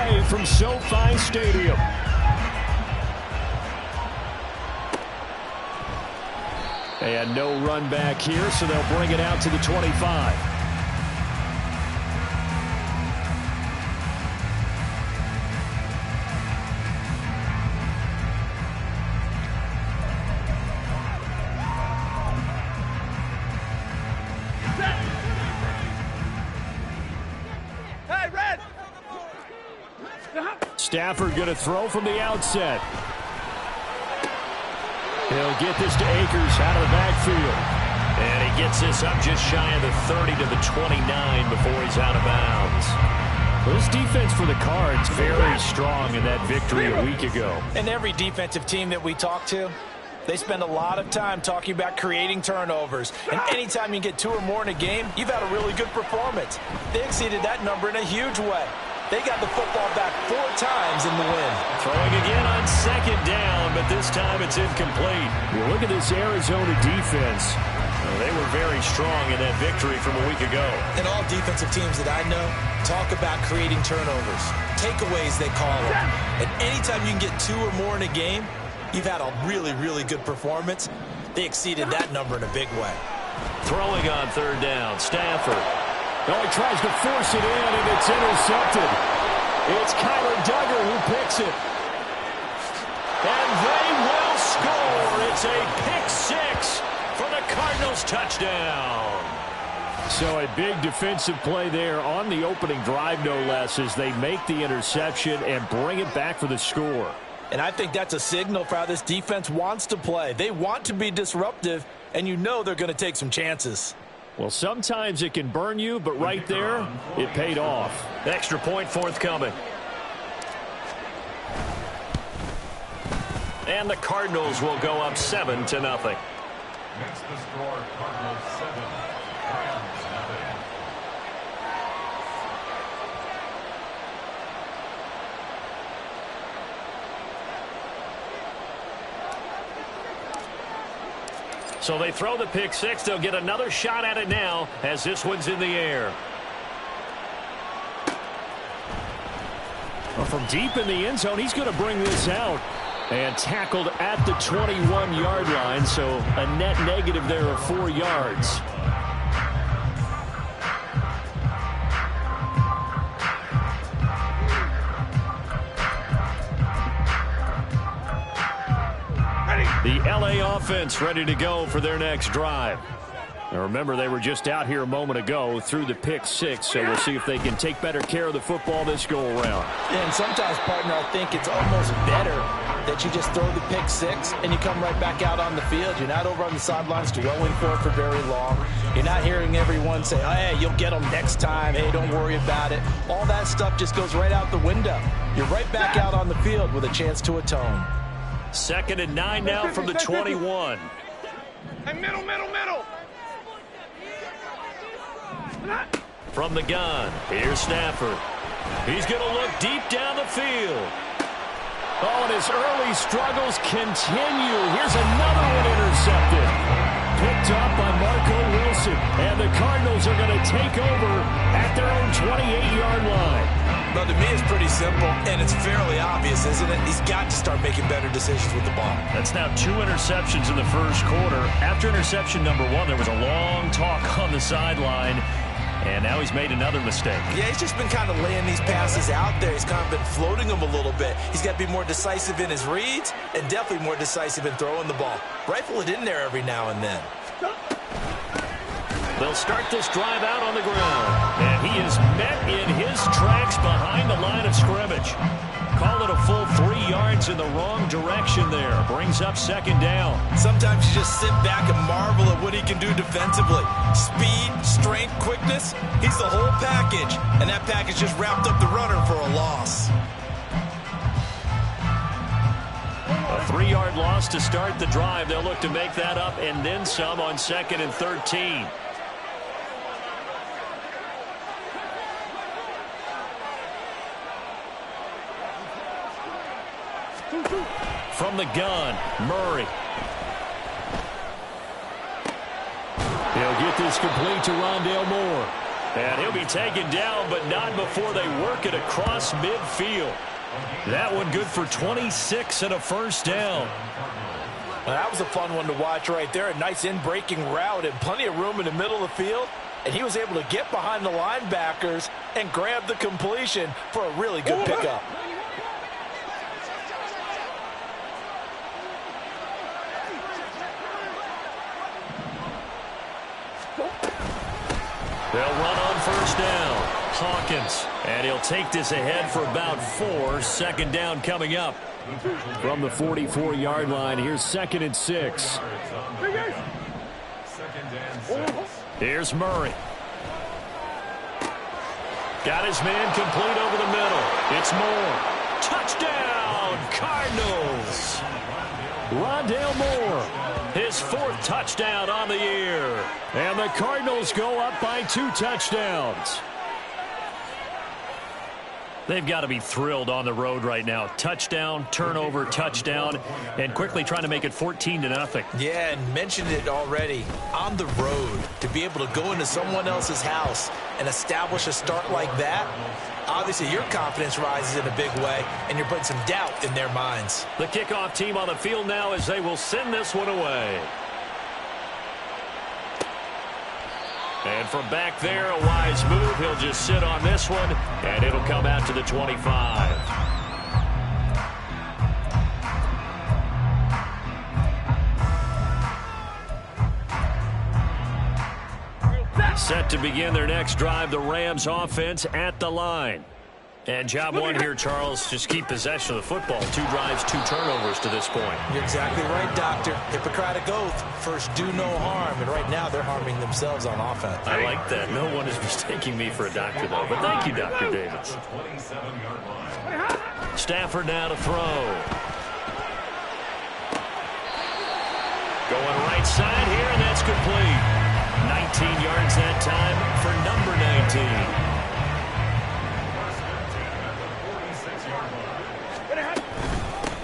play from SoFi Stadium. And no run back here, so they'll bring it out to the 25. Stafford going to throw from the outset. He'll get this to Akers out of the backfield. And he gets this up just shy of the 30 to the 29 before he's out of bounds. Well, this defense for the Cards very strong in that victory a week ago. And every defensive team that we talk to, they spend a lot of time talking about creating turnovers. And anytime you get 2 or more in a game, you've had a really good performance. They exceeded that number in a huge way. They got the football back 4 times in the win. Throwing again on second down, but this time it's incomplete. Well, look at this Arizona defense. Well, they were very strong in that victory from a week ago. And all defensive teams that I know talk about creating turnovers. Takeaways, they call them. And anytime you can get 2 or more in a game, you've had a really, really good performance. They exceeded that number in a big way. Throwing on third down, Stafford. Oh, he tries to force it in, and it's intercepted. It's Kyler Duggar who picks it. And they will score. It's a pick 6 for the Cardinals touchdown. So a big defensive play there on the opening drive, no less, as they make the interception and bring it back for the score. And I think that's a signal for how this defense wants to play. They want to be disruptive, and you know they're going to take some chances. Well, sometimes it can burn you, but right there, it paid off. Extra point forthcoming. And the Cardinals will go up 7-0. Next to score, Cardinals 7, Rams nothing. So they throw the pick 6. They'll get another shot at it now as this one's in the air. Well, from deep in the end zone, he's going to bring this out. And tackled at the 21-yard line, so a net negative there of 4 yards. The LA offense ready to go for their next drive. Now remember, they were just out here a moment ago through the pick 6, so we'll see if they can take better care of the football this go-around. And sometimes, partner, I think it's almost better that you just throw the pick 6 and you come right back out on the field. You're not over on the sidelines dwelling for it for very long. You're not hearing everyone say, oh, hey, you'll get them next time. Hey, don't worry about it. All that stuff just goes right out the window. You're right back out on the field with a chance to atone. 2nd and 9 now from the 21. Hey, middle. From the gun, here's Stafford. He's going to look deep down the field. Oh, and his early struggles continue. Here's another one intercepted. Picked up by Marco Wilson. And the Cardinals are going to take over at their own 28-yard line. Well, to me, it's pretty simple, and it's fairly obvious, isn't it? He's got to start making better decisions with the ball. That's now 2 interceptions in the first quarter. After interception number 1, there was a long talk on the sideline, and now he's made another mistake. Yeah, he's just been kind of laying these passes out there. He's kind of been floating them a little bit. He's got to be more decisive in his reads and definitely more decisive in throwing the ball. Rifle it in there every now and then. They'll start this drive out on the ground. And he is met in his tracks behind the line of scrimmage. Call it a full 3 yards in the wrong direction there. Brings up 2nd down. Sometimes you just sit back and marvel at what he can do defensively. Speed, strength, quickness. He's the whole package. And that package just wrapped up the runner for a loss. A 3-yard loss to start the drive. They'll look to make that up and then some on 2nd and 13. From the gun, Murray. He'll get this complete to Rondale Moore. And he'll be taken down, but not before they work it across midfield. That one good for 26 and a first down. Well, that was a fun one to watch right there. A nice in-breaking route and plenty of room in the middle of the field. And he was able to get behind the linebackers and grab the completion for a really good pickup. They'll run on first down. Hawkins. And he'll take this ahead for about 4. Second down coming up. From the 44-yard line, here's 2nd and 6. Here's Murray. Got his man complete over the middle. It's Moore. Touchdown, Cardinals. Rondale Moore. His 4th touchdown on the year. And the Cardinals go up by 2 touchdowns. They've got to be thrilled on the road right now. Touchdown, turnover, touchdown, and quickly trying to make it 14-0. Yeah, and mentioned it already. On the road, to be able to go into someone else's house and establish a start like that, obviously your confidence rises in a big way, and you're putting some doubt in their minds. The kickoff team on the field now as they will send this one away. And from back there, a wise move. He'll just sit on this one, and it'll come out to the 25. Set to begin their next drive, the Rams offense at the line. And job one here, Charles, just keep possession of the football. 2 drives, 2 turnovers to this point. You're exactly right, Doctor. Hippocratic oath, first do no harm. And right now they're harming themselves on offense. I like that. No one is mistaking me for a doctor, though. But thank you, Dr. Davis. Stafford now to throw. Going right side here, and that's complete. 19 yards that time for number 19.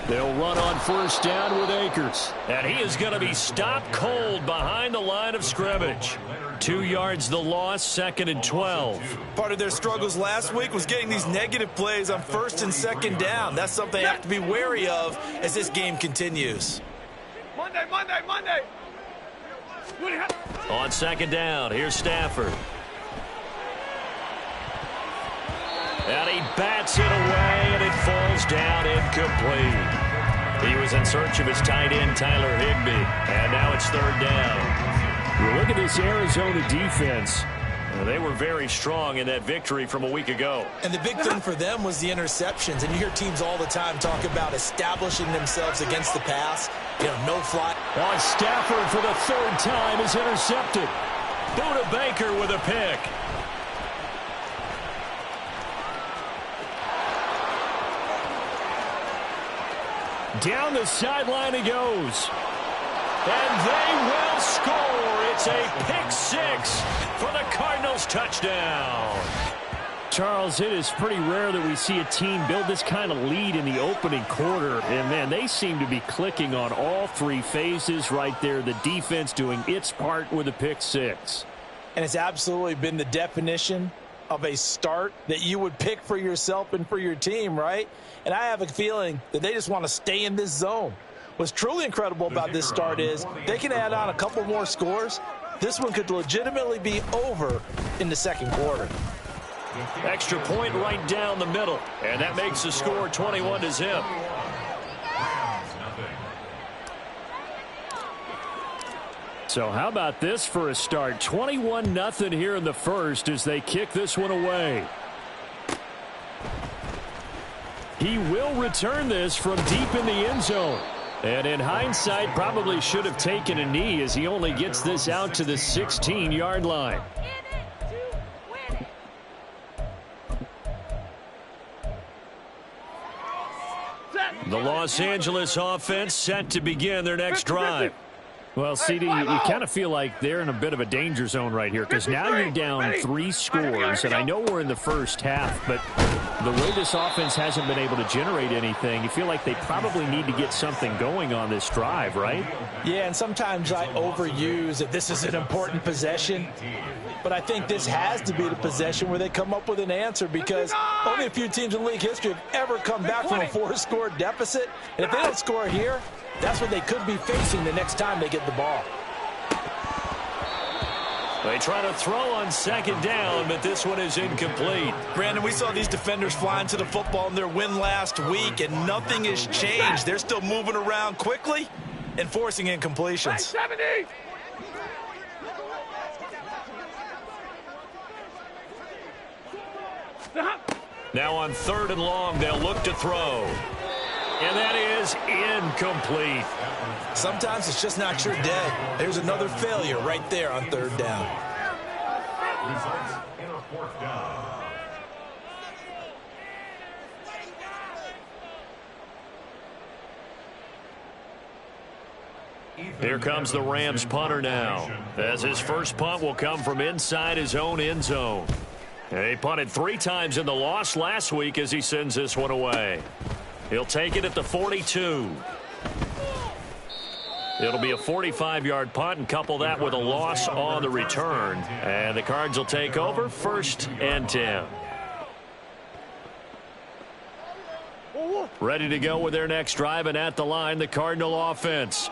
They'll run on first down with Akers. And he is going to be stopped cold behind the line of scrimmage. 2 yards the loss, 2nd and 12. Part of their struggles last week was getting these negative plays on 1st and 2nd down. That's something they have to be wary of as this game continues. Monday. On 2nd down, here's Stafford. And he bats it away, and it falls down incomplete. He was in search of his tight end, Tyler Higbee. And now it's 3rd down. You look at this Arizona defense. Well, they were very strong in that victory from a week ago. And the big thing for them was the interceptions. And you hear teams all the time talk about establishing themselves against the pass. You know, no fly. On Stafford for the 3rd time is intercepted. Buda Baker with a pick. Down the sideline he goes. And they will score. It's a pick 6 for the Cardinals touchdown. Charles, it is pretty rare that we see a team build this kind of lead in the opening quarter. And, man, they seem to be clicking on all 3 phases right there. The defense doing its part with a pick 6. And it's absolutely been the definition of a start that you would pick for yourself and for your team, right? And I have a feeling that they just want to stay in this zone. What's truly incredible about this start is they can add on a couple more scores. This one could legitimately be over in the 2nd quarter. Extra point right down the middle. And that makes the score 21-0. So how about this for a start? 21-0 here in the first as they kick this one away. He will return this from deep in the end zone. And in hindsight, probably should have taken a knee as he only gets this out to the 16-yard line. The Los Angeles offense set to begin their next drive. Well, CD, you kind of feel like they're in a bit of a danger zone right here because now you're down 3 scores, and I know we're in the first half, but the way this offense hasn't been able to generate anything, you feel like they probably need to get something going on this drive, right? Yeah, and sometimes I overuse that this is an important possession, but I think this has to be the possession where they come up with an answer because only a few teams in league history have ever come back from a 4-score deficit, and if they don't score here, that's what they could be facing the next time they get the ball. They try to throw on second down, but this one is incomplete. Brandon, we saw these defenders flying to the football in their win last week, and nothing has changed. They're still moving around quickly and forcing incompletions. Now on 3rd and long, they'll look to throw. And that is incomplete. Sometimes it's just not your day. There's another failure right there on 3rd down. Results in a 4th down. Here comes the Rams punter now, as his first punt will come from inside his own end zone. He punted 3 times in the loss last week as he sends this one away. He'll take it at the 42. It'll be a 45-yard punt and couple that with a loss on the return. And the Cards will take over 1st and 10. Ready to go with their next drive, and at the line, the Cardinal offense.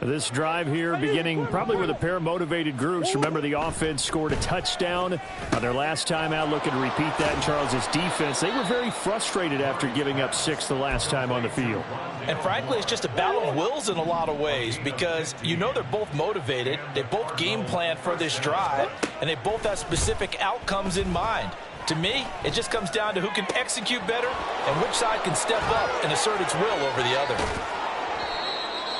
This drive here beginning probably with a pair of motivated groups. Remember, the offense scored a touchdown on their last time out, looking to repeat that in Charles' defense. They were very frustrated after giving up 6 the last time on the field. And frankly, it's just a battle of wills in a lot of ways because you know they're both motivated, they both game plan for this drive, and they both have specific outcomes in mind. To me, it just comes down to who can execute better and which side can step up and assert its will over the other.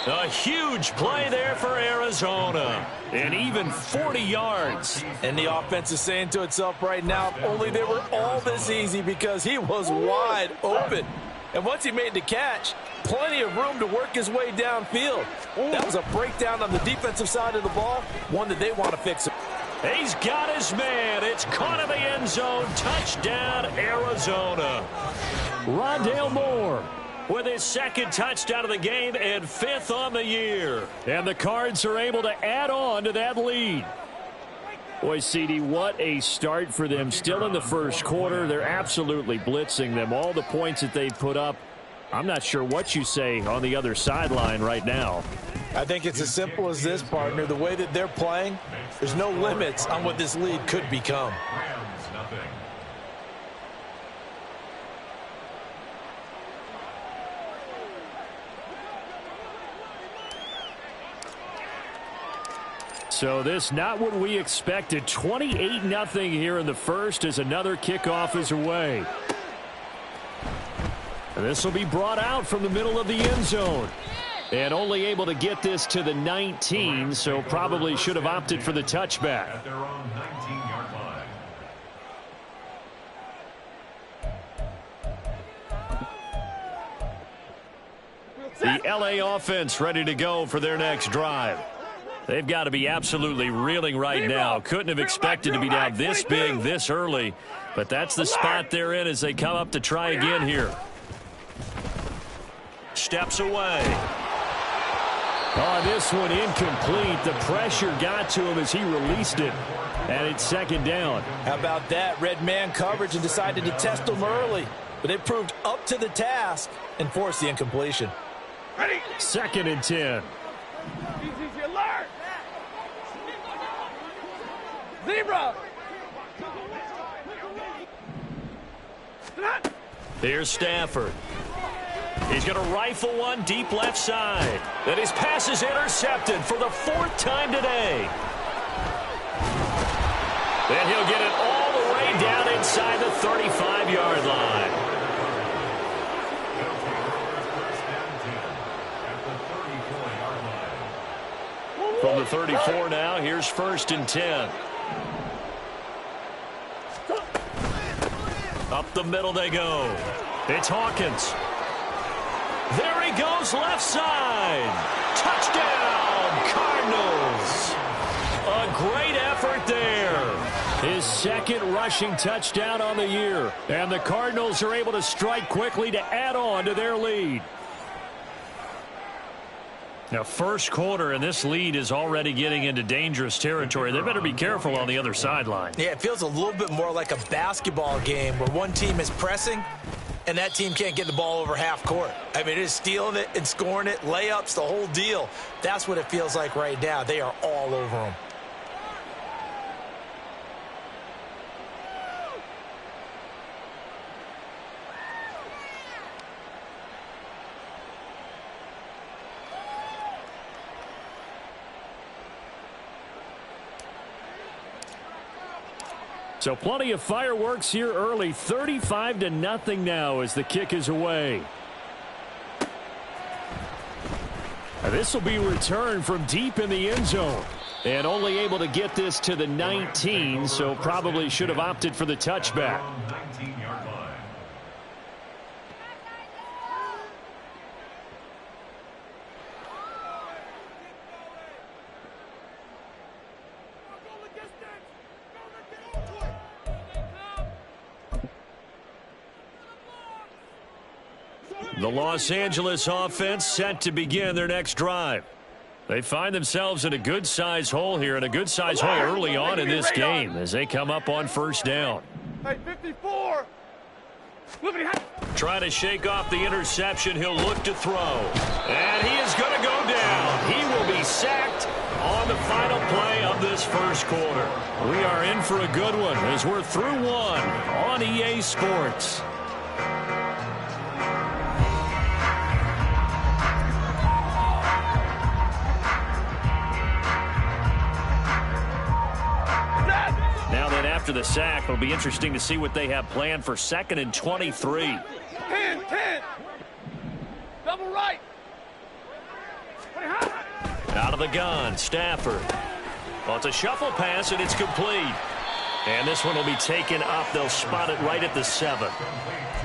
A huge play there for Arizona. And even 40 yards. And the offense is saying to itself right now, only they were all this easy because he was wide open. And once he made the catch, plenty of room to work his way downfield. That was a breakdown on the defensive side of the ball, one that they want to fix. He's got his man. It's caught in the end zone. Touchdown, Arizona. Rondale Moore with his 2nd touchdown of the game and 5th on the year. And the Cards are able to add on to that lead. Boy, CD, what a start for them. Still in the first quarter. They're absolutely blitzing them. All the points that they put up, I'm not sure what you say on the other sideline right now. I think it's as simple as this, partner. The way that they're playing, there's no limits on what this lead could become. Rams, nothing. So this not what we expected. 28-0 here in the first as another kickoff is away. And this will be brought out from the middle of the end zone. And only able to get this to the 19, so probably should have opted for the touchback. At their own 19-yard line. The LA offense ready to go for their next drive. They've got to be absolutely reeling right now. Couldn't have expected to be down this big this early, but that's the spot they're in as they come up to try again here. Steps away. Oh, this one incomplete. The pressure got to him as he released it. And it's 2nd down. How about that? Red man coverage and decided to test them early. But they proved up to the task and forced the incompletion. 2nd and 10. Easy alert! Zebra! Here's Stafford. He's going to rifle one deep left side. Then his pass is intercepted for the 4th time today. Then he'll get it all the way down inside the 35-yard line. From the 34 now, here's 1st and 10. Up the middle they go. It's Hawkins. There he goes, left side. Touchdown, Cardinals. A great effort there. His second rushing touchdown on the year. And the Cardinals are able to strike quickly to add on to their lead. Now, first quarter, and this lead is already getting into dangerous territory. They better be careful on the other sideline. Yeah, it feels a little bit more like a basketball game where one team is pressing and that team can't get the ball over half court. I mean, it is stealing it and scoring it, layups, the whole deal. That's what it feels like right now. They are all over them. So plenty of fireworks here early. 35-0 now as the kick is away. This will be returned from deep in the end zone. And only able to get this to the 19, so probably should have opted for the touchback. 19-yard line. The Los Angeles offense set to begin their next drive. They find themselves in a good-sized hole here, and a good-sized hole early on in this game as they come up on first down. Hey, 54. Trying to shake off the interception. He'll look to throw. And he is going to go down. He will be sacked on the final play of this first quarter. We are in for a good one as we're through one on EA Sports. After the sack, it'll be interesting to see what they have planned for 2nd and 23. 10. Double right. Out of the gun, Stafford. Well, it's a shuffle pass, and it's complete. And this one will be taken up. They'll spot it right at the 7.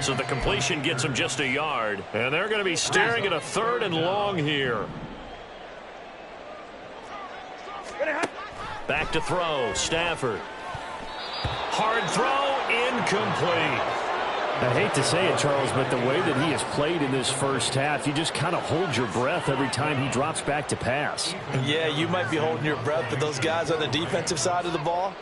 So the completion gets them just a yard. And they're going to be staring at a 3rd and long here. Back to throw, Stafford. Hard throw, incomplete. I hate to say it, Charles, but the way that he has played in this first half, you just kind of hold your breath every time he drops back to pass. Yeah, you might be holding your breath, but those guys on the defensive side of the ball,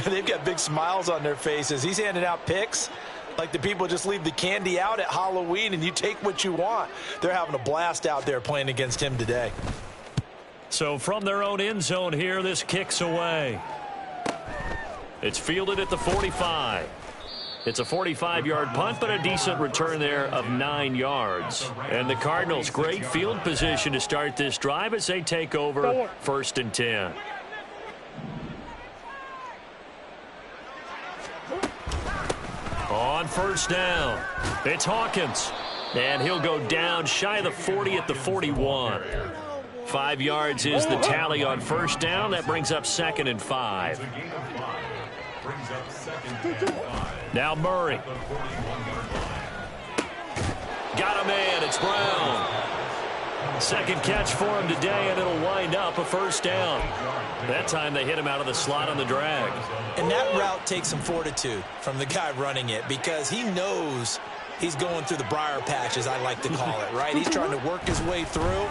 they've got big smiles on their faces. He's handing out picks like the people just leave the candy out at Halloween and you take what you want. They're having a blast out there playing against him today. So from their own end zone here, this kicks away. It's fielded at the 45. It's a 45-yard punt, but a decent return there of 9 yards. And the Cardinals, great field position to start this drive as they take over 1st and 10. On first down, it's Hawkins. And he'll go down shy of the 40 at the 41. 5 yards is the tally on first down. That brings up 2nd and 5. Now Murray. Got a man. It's Brown. Second catch for him today, and it'll wind up a first down. That time they hit him out of the slot on the drag. And that route takes some fortitude from the guy running it because he knows he's going through the briar patch, as I like to call it, right? He's trying to work his way through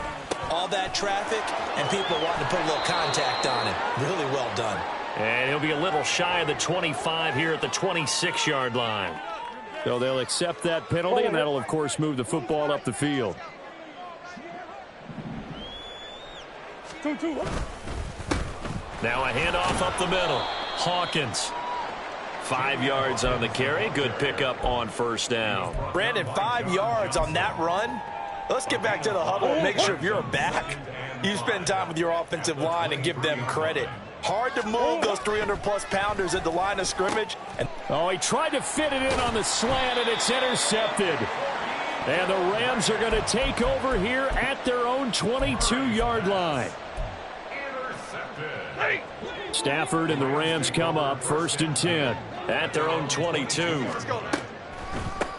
all that traffic, and people wanting to put a little contact on it. Really well done. And he'll be a little shy of the 25 here at the 26-yard line. So they'll accept that penalty, and that'll, of course, move the football up the field. Now a handoff up the middle. Hawkins. 5 yards on the carry. Good pickup on first down. Brandon, 5 yards on that run. Let's get back to the huddle and make sure if you're a back, you spend time with your offensive line and give them credit. Hard to move those 300-plus pounders at the line of scrimmage. Oh, he tried to fit it in on the slant, and it's intercepted. And the Rams are going to take over here at their own 22-yard line. Stafford and the Rams come up 1st and 10. At their own 22.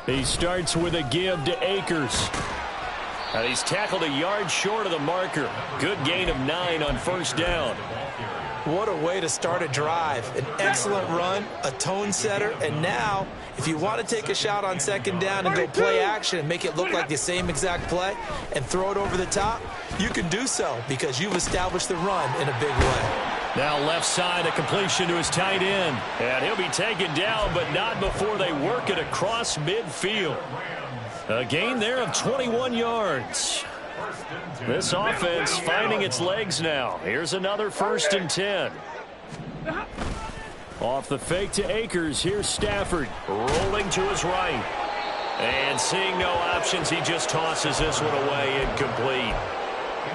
He starts with a give to Akers. And he's tackled a yard short of the marker. Good gain of 9 on first down. What a way to start a drive. An excellent run, a tone setter, and now if you want to take a shot on second down and go play action and make it look like the same exact play and throw it over the top, you can do so because you've established the run in a big way. Now left side, a completion to his tight end. And he'll be taken down, but not before they work it across midfield. A gain there of 21 yards. This offense finding its legs now. Here's another 1st and 10. Off the fake to Akers. Here's Stafford rolling to his right. And seeing no options, he just tosses this one away, incomplete.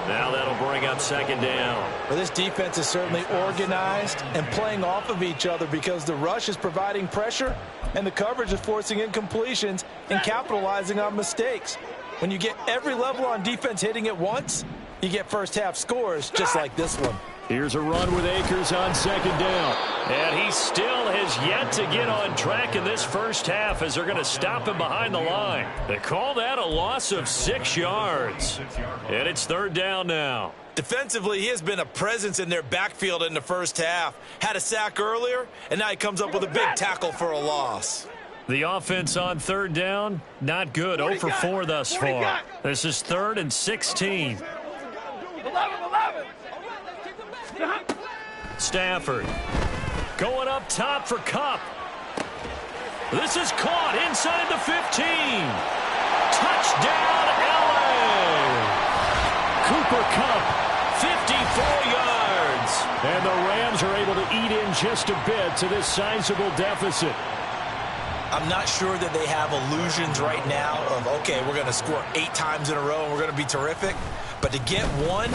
Now that'll bring up second down. Well, this defense is certainly organized and playing off of each other because the rush is providing pressure and the coverage is forcing incompletions and capitalizing on mistakes. When you get every level on defense hitting at once, you get first half scores just like this one. Here's a run with Akers on second down. And he still has yet to get on track in this first half as they're going to stop him behind the line. They call that a loss of 6 yards. And it's 3rd down now. Defensively, he has been a presence in their backfield in the first half. Had a sack earlier, and now he comes up with a big tackle for a loss. The offense on 3rd down, not good. 0 for 4 thus far. This is 3rd and 16. 11. Stafford going up top for Kupp. This is caught inside the 15. Touchdown, LA. Cooper Kupp, 54 yards. And the Rams are able to eat in just a bit to this sizable deficit. I'm not sure that they have illusions right now of, okay, we're going to score 8 times in a row and we're going to be terrific. But to get one,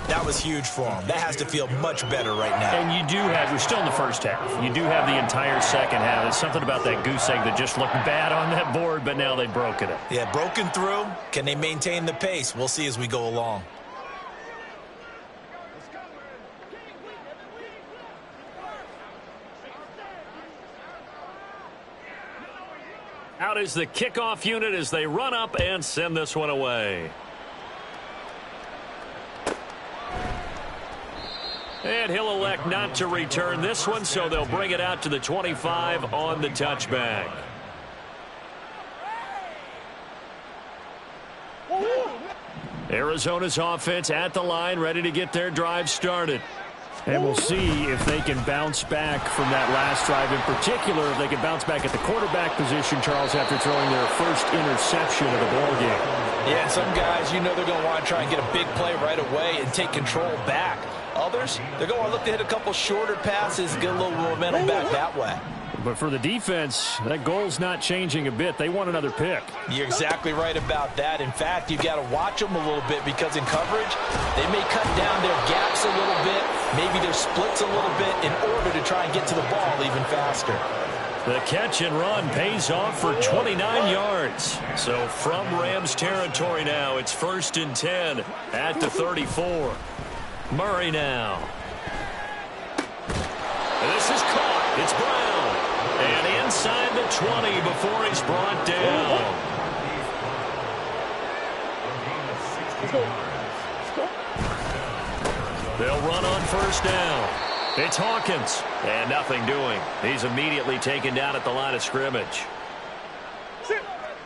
that was huge for them. That has to feel much better right now. And you do have, we're still in the first half. You do have the entire second half. There's something about that goose egg that just looked bad on that board, but now they've broken it. Yeah, broken through. Can they maintain the pace? We'll see as we go along. Out is the kickoff unit as they run up and send this one away. And he'll elect not to return this one, so they'll bring it out to the 25 on the touchback. Arizona's offense at the line, ready to get their drive started. And we'll see if they can bounce back from that last drive. In particular, if they can bounce back at the quarterback position, Charles, after throwing their first interception of the ballgame. Yeah, some guys, you know they're going to want to try and get a big play right away and take control back. Others, they're going to look to hit a couple shorter passes, get a little momentum back that way. But for the defense, that goal's not changing a bit. They want another pick. You're exactly right about that. In fact, you've got to watch them a little bit because in coverage, they may cut down their gaps a little bit, maybe their splits a little bit in order to try and get to the ball even faster. The catch and run pays off for 29 yards. So from Rams territory now, it's 1st and 10 at the 34. Murray now. This is caught. It's Brown. And inside the 20 before he's brought down. They'll run on first down. It's Hawkins. And nothing doing. He's immediately taken down at the line of scrimmage.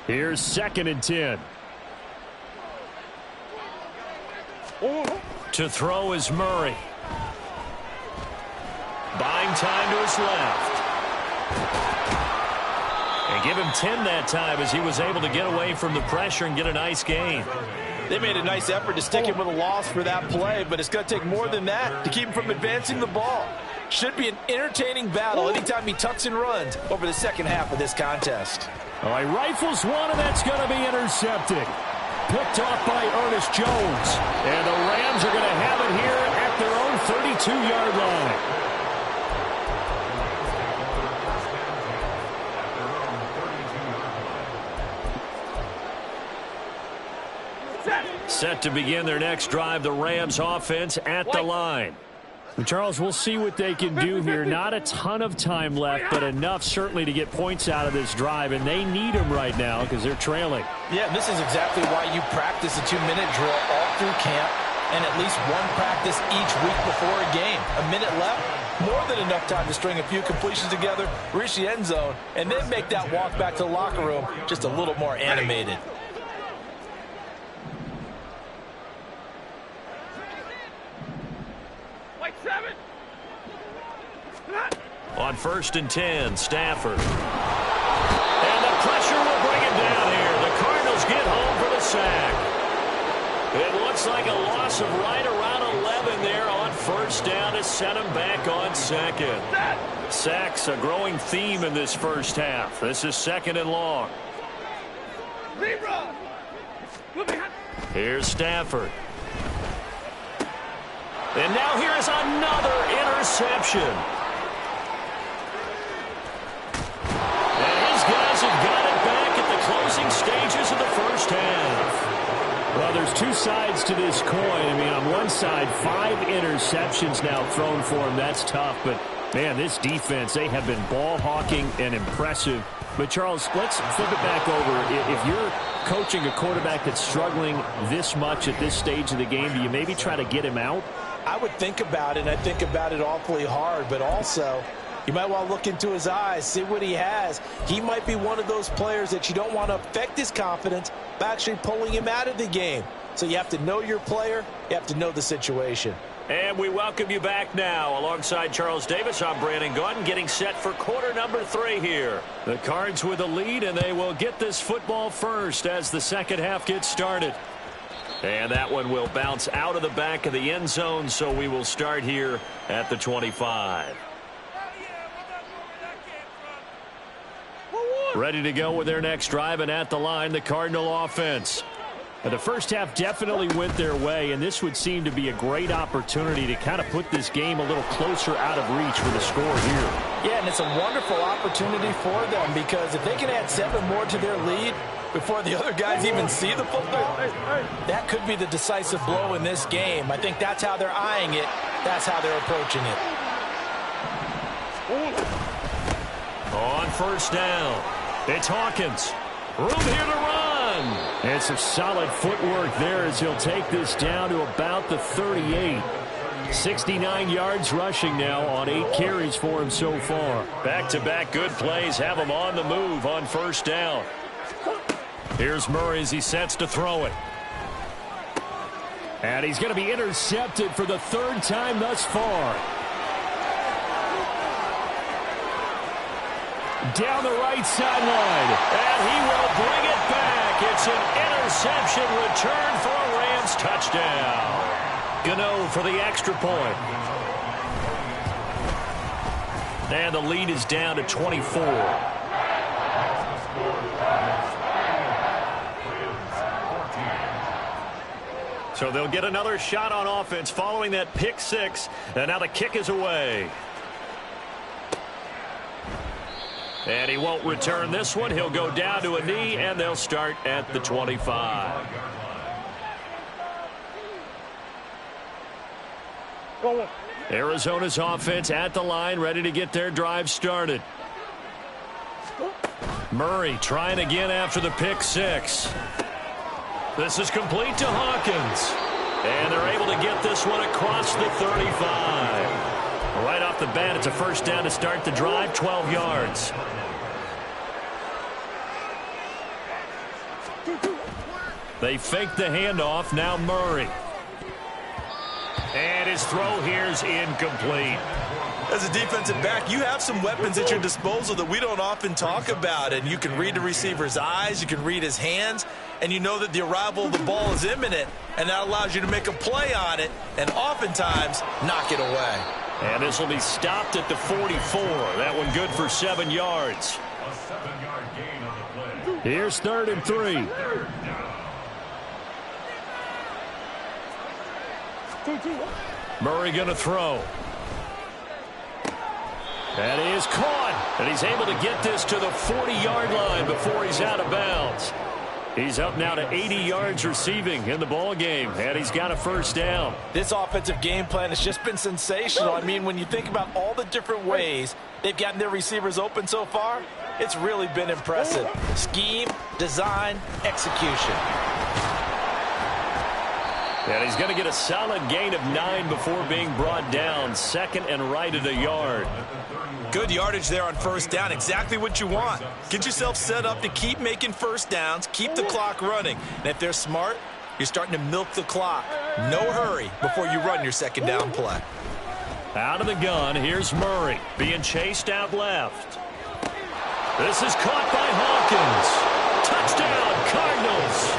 Here's 2nd and 10. To throw is Murray. Buying time to his left. And give him 10 that time as he was able to get away from the pressure and get a nice gain. They made a nice effort to stick him with a loss for that play, but it's going to take more than that to keep him from advancing the ball. Should be an entertaining battle anytime he tucks and runs over the second half of this contest. All right, rifles one, and that's going to be intercepted. Picked off by Ernest Jones. And the Rams are going to have it here at their own 32-yard line. Set to begin their next drive, the Rams offense at the line. Charles, we'll see what they can do here. Not a ton of time left, but enough certainly to get points out of this drive, and they need them right now because they're trailing. Yeah, this is exactly why you practice a 2-minute drill all through camp and at least one practice each week before a game. A minute left, more than enough time to string a few completions together, reach the end zone, and then make that walk back to the locker room just a little more animated. On 1st and 10, Stafford. And the pressure will bring it down here. The Cardinals get home for the sack. It looks like a loss of right around 11 there on 1st down to set him back on 2nd. Sacks a growing theme in this first half. This is 2nd and long. Here's Stafford. And now here's another interception. Have got it back at the closing stages of the first half. Well, there's two sides to this coin. I mean, on one side, 5 interceptions now thrown for him. That's tough. But, man, this defense, they have been ball hawking and impressive. But, Charles, let's flip it back over. If you're coaching a quarterback that's struggling this much at this stage of the game, do you maybe try to get him out? I would think about it, and I think about it awfully hard. But also, you might want to look into his eyes, see what he has. He might be one of those players that you don't want to affect his confidence by actually pulling him out of the game. So you have to know your player. You have to know the situation. And we welcome you back now. Alongside Charles Davis, I'm Brandon Gaudin, getting set for quarter number 3 here. The Cards with a lead, and they will get this football first as the second half gets started. And that one will bounce out of the back of the end zone, so we will start here at the 25. Ready to go with their next drive, and at the line, the Cardinal offense. And the first half definitely went their way, and this would seem to be a great opportunity to kind of put this game a little closer out of reach with a score here. Yeah, and it's a wonderful opportunity for them because if they can add 7 more to their lead before the other guys even see the football, that could be the decisive blow in this game. I think that's how they're eyeing it. That's how they're approaching it. On 1st down, it's Hawkins. Room here to run. And some solid footwork there as he'll take this down to about the 38. 69 yards rushing now on 8 carries for him so far. Back-to-back good plays have him on the move on 1st down. Here's Murray as he sets to throw it. And he's going to be intercepted for the 3rd time thus far. Down the right sideline. And he will bring it back. It's an interception return for a Rams touchdown. Gano for the extra point. And the lead is down to 24. So they'll get another shot on offense following that pick 6. And now the kick is away. And he won't return this one. He'll go down to a knee, and they'll start at the 25. Arizona's offense at the line, ready to get their drive started. Murray trying again after the pick 6. This is complete to Hawkins. And they're able to get this one across the 35. Right off the bat, it's a 1st down to start the drive, 12 yards. They fake the handoff, now Murray. And his throw here's incomplete. As a defensive back, you have some weapons at your disposal that we don't often talk about. And you can read the receiver's eyes, you can read his hands, and you know that the arrival of the ball is imminent. And that allows you to make a play on it and oftentimes knock it away. And this will be stopped at the 44. That one good for 7 yards. A 7-yard gain on the play. Here's 3rd and 3. Murray going to throw. That is caught. And he's able to get this to the 40-yard line before he's out of bounds. He's up now to 80 yards receiving in the ball game, and he's got a first down. This offensive game plan has just been sensational. I mean, when you think about all the different ways they've gotten their receivers open so far, it's really been impressive. Scheme, design, execution. And he's going to get a solid gain of 9 before being brought down. Second and right at a yard. Good yardage there on first down. Exactly what you want. Get yourself set up to keep making first downs, keep the clock running. And if they're smart, you're starting to milk the clock. No hurry before you run your second down play. Out of the gun, here's Murray being chased out left. This is caught by Hawkins. Touchdown, Cardinals.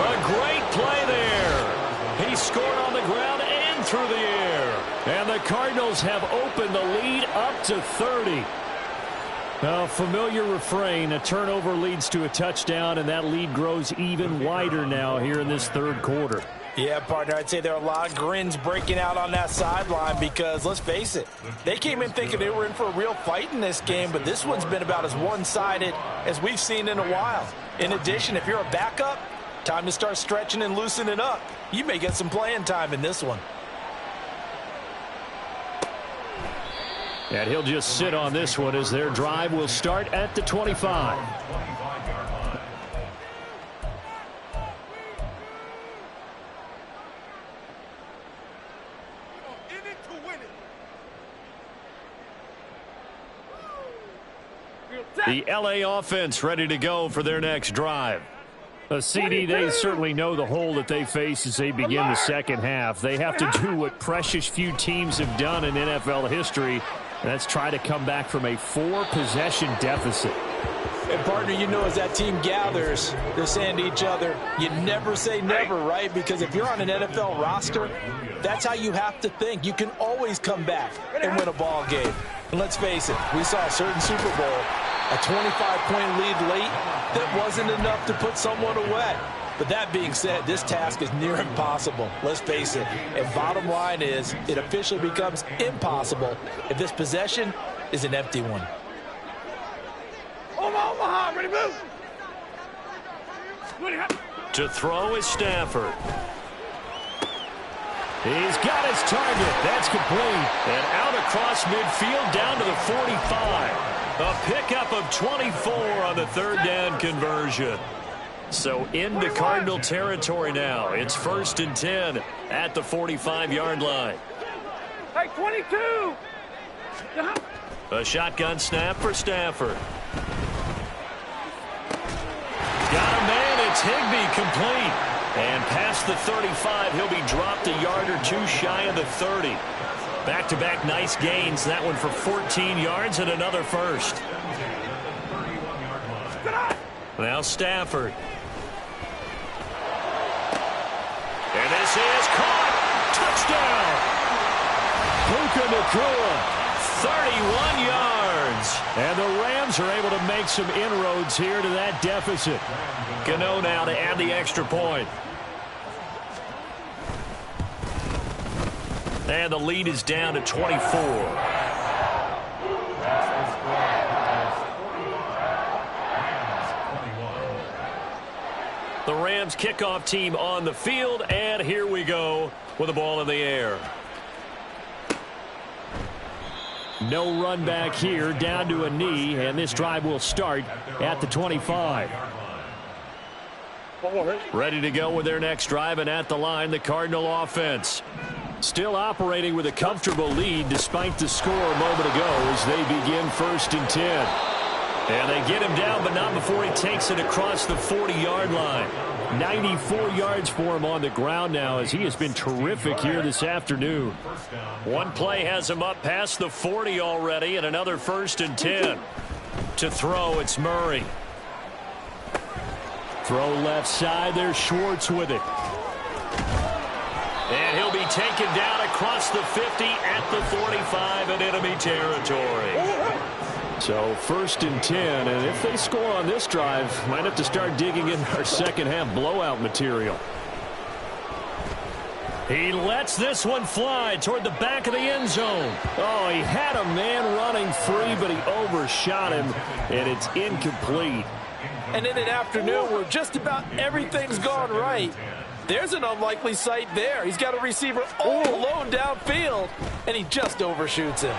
A great play there. He scored on the ground and through the air. And the Cardinals have opened the lead up to 30. A familiar refrain, a turnover leads to a touchdown, and that lead grows even wider now here in this third quarter. Yeah, partner, I'd say there are a lot of grins breaking out on that sideline because, let's face it, they came in thinking they were in for a real fight in this game, but this one's been about as one-sided as we've seen in a while. In addition, if you're a backup, time to start stretching and loosening up. You may get some playing time in this one. And he'll just sit on this one as their drive will start at the 25. The LA offense ready to go for their next drive. A CD, they certainly know the hole that they face as they begin the second half. They have to do what precious few teams have done in NFL history, and that's try to come back from a 4-possession deficit. And, partner, you know as that team gathers, they're saying to each other, you never say never, right? Because if you're on an NFL roster, that's how you have to think. You can always come back and win a ball game. And let's face it, we saw a certain Super Bowl, a 25-point lead late that wasn't enough to put someone away. But that being said, this task is near impossible. Let's face it. And bottom line is, it officially becomes impossible if this possession is an empty one. Omaha, ready, move. To throw is Stafford. He's got his target. That's complete. And out across midfield down to the 45. A pickup of 24 on the third down conversion. So into Cardinal territory now. It's 1st and 10 at the 45-yard line. Hey, 22. A shotgun snap for Stafford. Got a man. It's Higbee complete. And past the 35, he'll be dropped a yard or two shy of the 30. Back-to-back nice gains. That one for 14 yards and another first. Now Stafford. And this is caught. Touchdown. Puka Nacua, 31 yards. And the Rams are able to make some inroads here to that deficit. Gano now to add the extra point. And the lead is down to 24. The Rams kickoff team on the field, and here we go with the ball in the air. No run back here, down to a knee, and this drive will start at the 25. Ready to go with their next drive, and at the line, the Cardinal offense. Still operating with a comfortable lead despite the score a moment ago as they begin 1st and 10. And they get him down, but not before he takes it across the 40-yard line. 94 yards for him on the ground now as he has been terrific here this afternoon. One play has him up past the 40 already, and another 1st and 10. To throw, it's Murray. Throw left side, there's Schwartz with it. And he'll be taken down across the 50 at the 45 in enemy territory. So 1st and 10, and if they score on this drive, might have to start digging in our second half blowout material. He lets this one fly toward the back of the end zone. Oh, he had a man running free, but he overshot him, and it's incomplete. And in an afternoon where just about everything's gone right, there's an unlikely sight there. He's got a receiver all alone downfield, and he just overshoots him.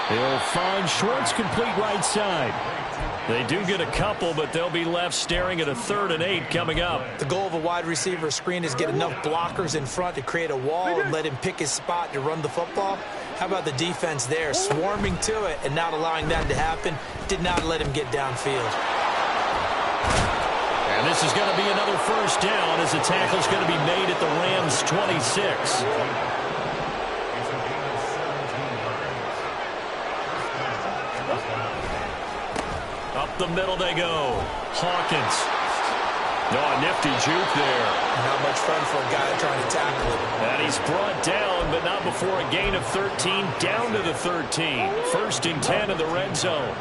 He'll find Schwartz complete right side. They do get a couple, but they'll be left staring at a 3rd and 8 coming up. The goal of a wide receiver screen is get enough blockers in front to create a wall and let him pick his spot to run the football. How about the defense there, swarming to it and not allowing that to happen? Did not let him get downfield. And this is going to be another first down as the tackle's going to be made at the Rams' 26. Up the middle they go. Hawkins. Oh, a nifty juke there. Not much fun for a guy trying to tackle it. And he's brought down, but not before a gain of 13, down to the 13. 1st and 10 in the red zone.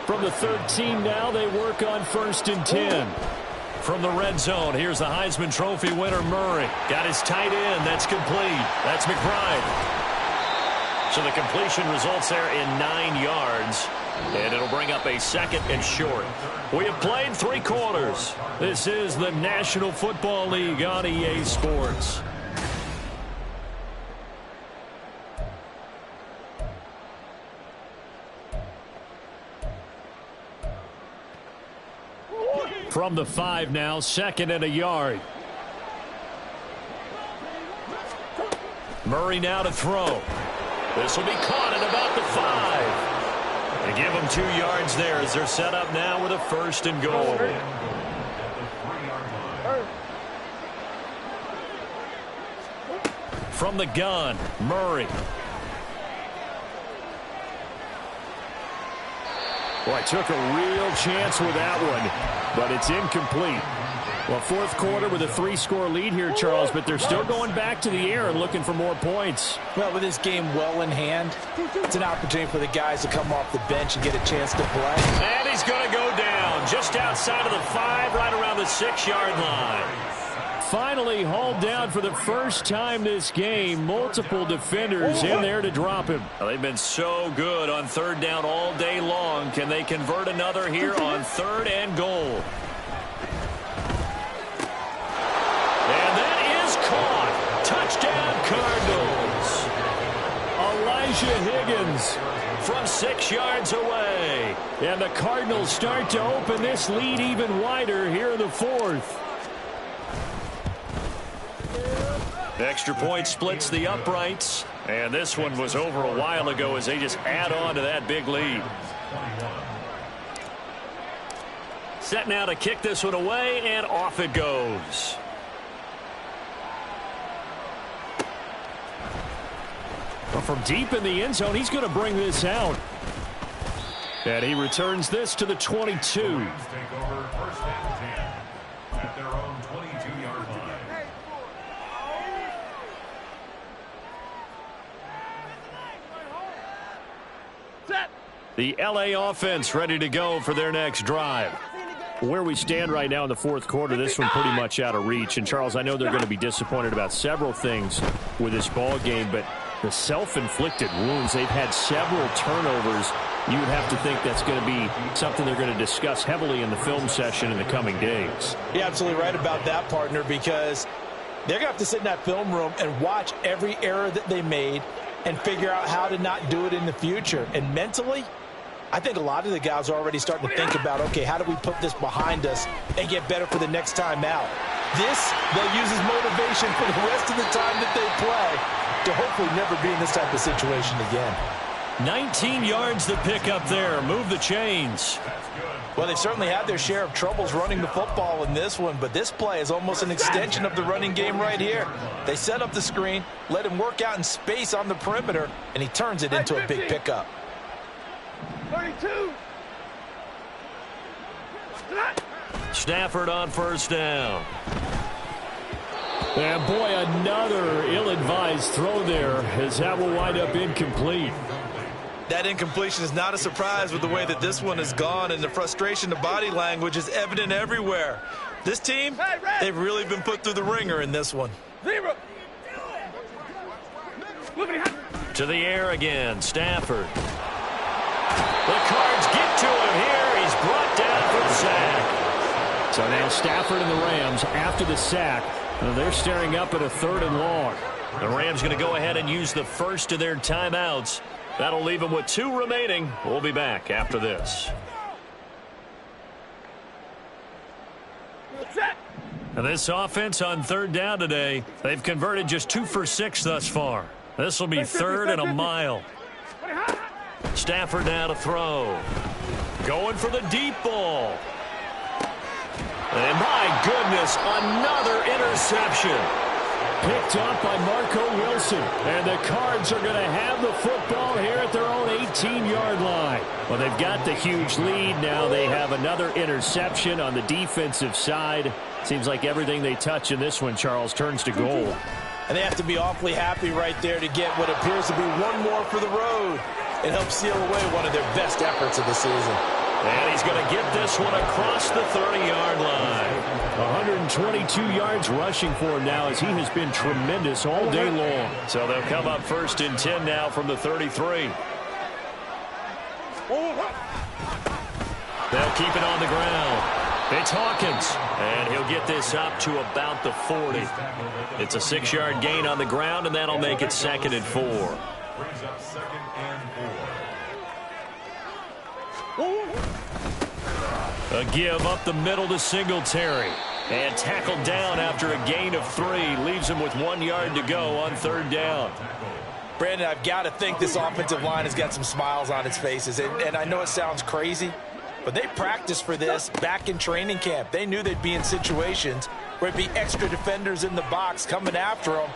From the 13 now, they work on 1st and 10. From the red zone, here's the Heisman Trophy winner, Murray. Got his tight end. That's complete. That's McBride. So the completion results there in 9 yards. And it'll bring up a 2nd and short. We have played 3 quarters. This is the National Football League on EA Sports. From the 5 now, 2nd and a yard. Murray now to throw. This will be caught at about the 5. They give them 2 yards there as they're set up now with a 1st and goal. From the gun, Murray. Boy, took a real chance with that one, but it's incomplete. Well, 4th quarter with a 3-score lead here, Charles, but they're still going back to the air and looking for more points. Well, with this game well in hand, it's an opportunity for the guys to come off the bench and get a chance to play. And he's going to go down just outside of the 5, right around the 6-yard line. Finally hauled down for the first time this game. Multiple defenders in there to drop him. Well, they've been so good on 3rd down all day long. Can they convert another here on 3rd and goal? And that is caught. Touchdown, Cardinals. Elijah Higgins from 6 yards away. And the Cardinals start to open this lead even wider here in the 4th. Extra point splits the uprights. And this one was over a while ago as they just add on to that big lead. Set now to kick this one away, and off it goes. Well, from deep in the end zone, he's going to bring this out. And he returns this to the 22. Take over 1st and 10 at their own 22-yard line. The LA offense ready to go for their next drive. Where we stand right now in the 4th quarter, this one pretty much out of reach. And, Charles, I know they're going to be disappointed about several things with this ball game, but the self-inflicted wounds, they've had several turnovers. You would have to think that's going to be something they're going to discuss heavily in the film session in the coming days. You're absolutely right about that, partner, because they're going to have to sit in that film room and watch every error that they made and figure out how to not do it in the future. And mentally, I think a lot of the guys are already starting to think about, okay, how do we put this behind us and get better for the next time out? This, they'll use as motivation for the rest of the time that they play to hopefully never be in this type of situation again. 19 yards to pick up there. Move the chains. Well, they've certainly had their share of troubles running the football in this one, but this play is almost an extension of the running game right here. They set up the screen, let him work out in space on the perimeter, and he turns it into a big pickup. 32. Stafford on 1st down. And, boy, another ill-advised throw there as that will wind up incomplete. That incompletion is not a surprise with the way that this one has gone, and the frustration, the body language is evident everywhere. This team, they've really been put through the ringer in this one. 0. To the air again, Stafford. The Cards get to him here. He's brought down for the sack. So now Stafford and the Rams, after the sack, they're staring up at a 3rd and long. The Rams going to go ahead and use the first of their timeouts. That'll leave them with 2 remaining. We'll be back after this. And this offense on 3rd down today, they've converted just 2 for 6 thus far. This will be 3rd and a mile. Stafford now to throw. Going for the deep ball. And my goodness, another interception. Picked up by Marco Wilson. And the Cards are going to have the football here at their own 18-yard line. Well, they've got the huge lead. Now they have another interception on the defensive side. Seems like everything they touch in this one, Charles, turns to gold. And they have to be awfully happy right there to get what appears to be one more for the road. It helps seal away one of their best efforts of the season. And he's going to get this one across the 30-yard line. 122 yards rushing for him now as he has been tremendous all day long. So they'll come up 1st and 10 now from the 33. They'll keep it on the ground. It's Hawkins, and he'll get this up to about the 40. It's a 6-yard gain on the ground, and that'll make it 2nd and 4. Brings up 2nd and 4. A give up the middle to Singletary. And tackled down after a gain of 3. Leaves him with 1 yard to go on 3rd down. Brandon, I've got to think this offensive line has got some smiles on its faces. And I know it sounds crazy, but they practiced for this back in training camp. They knew they'd be in situations where it'd be extra defenders in the box coming after them,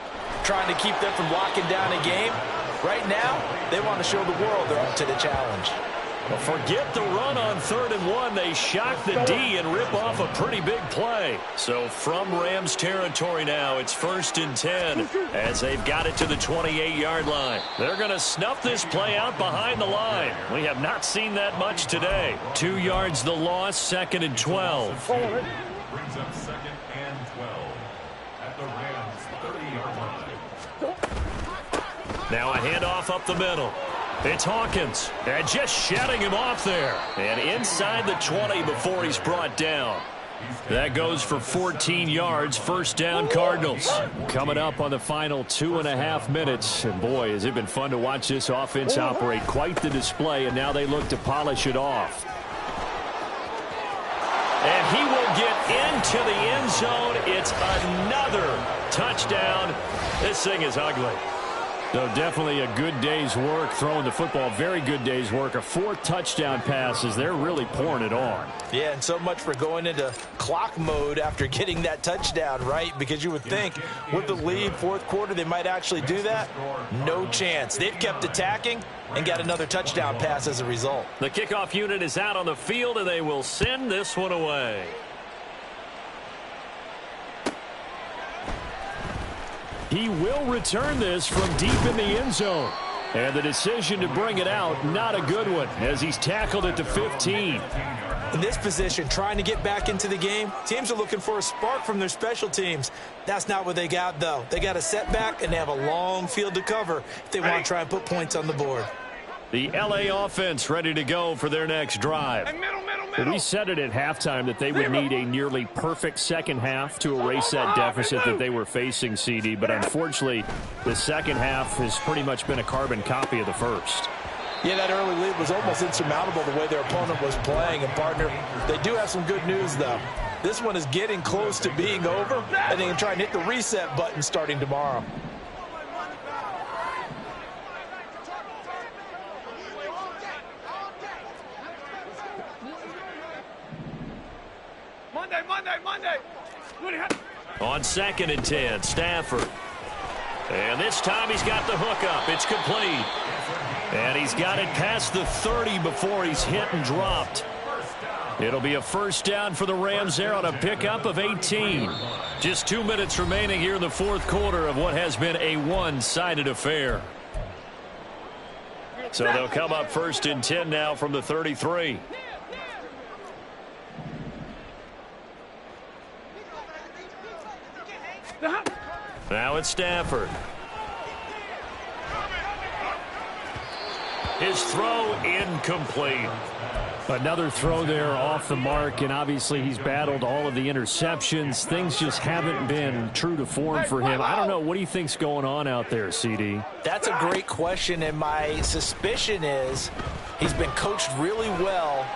trying to keep them from locking down a game. Right now, they want to show the world they're up to the challenge. Well, forget the run on 3rd and 1. They shock the D and rip off a pretty big play. So from Rams territory now, it's 1st and 10 as they've got it to the 28-yard line. They're going to snuff this play out behind the line. We have not seen that much today. 2 yards the loss, 2nd and 12. Brings up 2nd and 12 at the Rams' 30-yard line. Now a handoff up the middle. It's Hawkins, and just shutting him off there. And inside the 20 before he's brought down. That goes for 14 yards, 1st down Cardinals. Coming up on the final 2.5 minutes. And boy, has it been fun to watch this offense operate. Quite the display, and now they look to polish it off. And he will get into the end zone. It's another touchdown. This thing is ugly. So definitely a good day's work throwing the football. Very good day's work. A 4th touchdown pass as they're really pouring it on. Yeah, and so much for going into clock mode after getting that touchdown, right? Because you would think with the lead, 4th quarter, they might actually do that. No chance. They've kept attacking and got another touchdown pass as a result. The kickoff unit is out on the field, and they will send this one away. He will return this from deep in the end zone. And the decision to bring it out, not a good one, as he's tackled at the 15. In this position, trying to get back into the game, teams are looking for a spark from their special teams. That's not what they got, though. They got a setback, and they have a long field to cover if they want to try and put points on the board. The L.A. offense ready to go for their next drive. We said it at halftime that they would need a nearly perfect second half to erase that deficit that they were facing, CD. But unfortunately, the second half has pretty much been a carbon copy of the first. Yeah, that early lead was almost insurmountable the way their opponent was playing. And, partner, they do have some good news, though. This one is getting close to being over, and they can try and hit the reset button starting tomorrow. Monday. On 2nd and 10, Stafford. And this time he's got the hook up. It's complete. And he's got it past the 30 before he's hit and dropped. It'll be a 1st down for the Rams there on a pickup of 18. Just 2 minutes remaining here in the 4th quarter of what has been a one-sided affair. So they'll come up 1st and 10 now from the 33. Now it's Stafford. His throw incomplete. Another throw there off the mark, and obviously he's battled all of the interceptions. Things just haven't been true to form for him. I don't know. What do you think's going on out there, CD? That's a great question, and my suspicion is he's been coached really well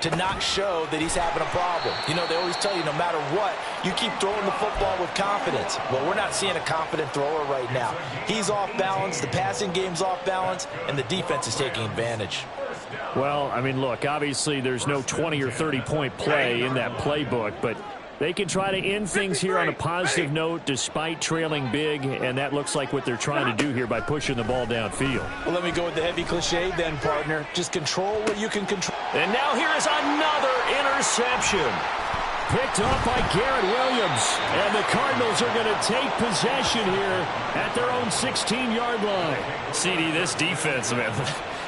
to not show that he's having a problem. You know, they always tell you no matter what, you keep throwing the football with confidence. Well, we're not seeing a confident thrower right now. He's off balance, the passing game's off balance, and the defense is taking advantage. Well, I mean, look, obviously there's no 20 or 30-point play in that playbook, but they can try to end things here on a positive note despite trailing big, and that looks like what they're trying to do here by pushing the ball downfield. Well, let me go with the heavy cliche then, partner. Just control what you can control. And now here is another interception. Picked up by Garrett Williams, and the Cardinals are going to take possession here at their own 16-yard line. CD, this defense, man,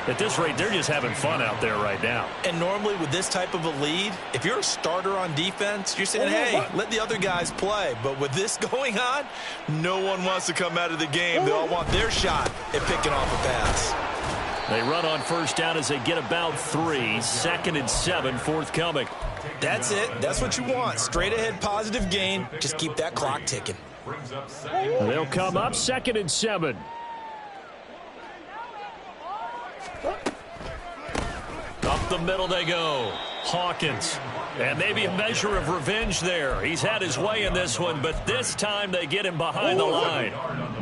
at this rate, they're just having fun out there right now. And normally with this type of a lead, if you're a starter on defense, you're saying, hey, let the other guys play. But with this going on, no one wants to come out of the game. They all want their shot at picking off a pass. They run on first down as they get about 3. 2nd and 7 forthcoming. That's it. That's what you want. Straight ahead positive gain. Just keep that clock ticking. They'll come up 2nd and 7. Up the middle they go. Hawkins. And maybe a measure of revenge there. He's had his way in this one, but this time they get him behind the line.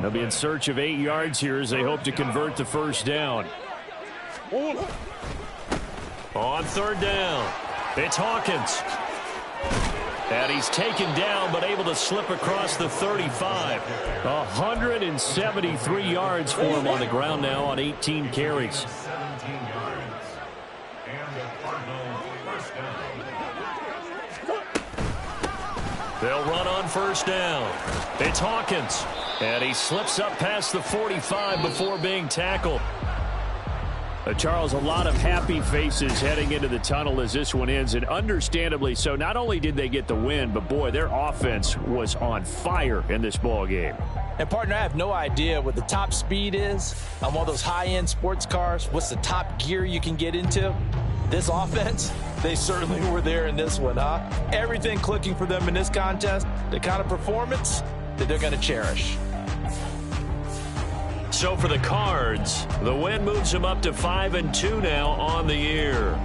They'll be in search of 8 yards here as they hope to convert the first down. On 3rd down, it's Hawkins. And he's taken down but able to slip across the 35. 173 yards for him on the ground now on 18 carries. They'll run on first down. It's Hawkins. And he slips up past the 45 before being tackled. Charles, a lot of happy faces heading into the tunnel as this one ends, and understandably so. Not only did they get the win, but boy, their offense was on fire in this ball game. And partner, I have no idea what the top speed is on one of those high-end sports cars. What's the top gear you can get into? This offense, they certainly were there in this one, huh? Everything clicking for them in this contest, the kind of performance that they're going to cherish. So for the Cards, the win moves them up to 5-2 now on the year.